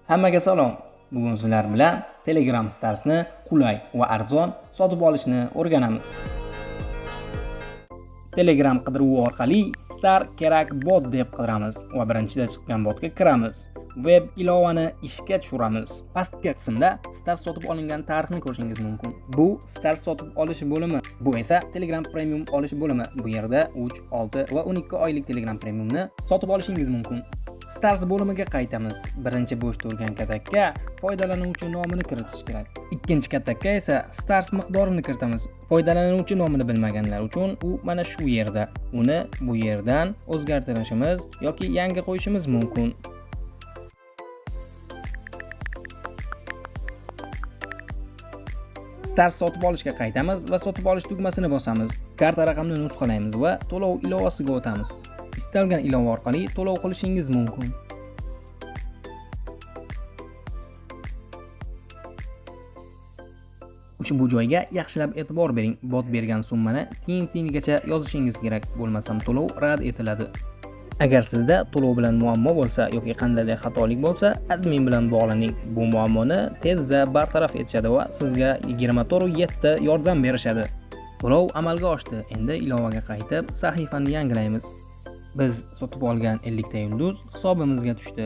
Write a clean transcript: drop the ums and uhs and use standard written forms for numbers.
Hammaga salom. Bugun sizlar bilan Telegram Starsni qulay va arzon sotib olishni o'rganamiz. Telegram qidiruvi orqali Star kerak bot deb qidiramiz va birinchida chiqqan botga kiramiz. Web ilovani ishga tushiramiz. Pastki qismda Star sotib olingan tarixni ko'rishingiz mumkin. Bu Star sotib olish bo'limi. Bu esa Telegram Premium olish bo'limi. Bu yerda 3, 6 va 12 oylik Telegram Premiumni sotib olishingiz mumkin. Stars bo'limiga qaytamiz. Birinchi bo'sh turgan katakka foydalanuvchi nomini kiritish kerak. Ikkinchi katakka esa Stars miqdorini kiritamiz. Foydalanuvchi nomini bilmaganlar uchun u mana shu yerda. Uni bu yerdan o'zgartirishimiz yoki yangi qo'yishimiz mumkin. Stars sotib olishga qaytamiz va sotib olish tugmasini bosamiz. Karta raqamini nusxalaymiz va to'lov ilovasiga o'tamiz. Istalgan ilova orqali to'lov qilishingiz mumkin. Ushbu joyga yaxshilab e'tibor bering. Bot bergan summani tiyin-tiyinigacha yozishingiz kerak, bo'lmasam to'lov rad etiladi. Agar sizda to'lov bilan muammo bo'lsa yoki qandaydir xatolik bo'lsa, admin bilan bog'laning. Bu muammoni tezda bartaraf etishadi va sizga 24/7 yordam berishadi. To'lov amalga oshdi. Endi ilovaga qaytib, sahifani yangilaymiz. Biz sotib olgan 50 ta yulduz hisobimizga tushdi.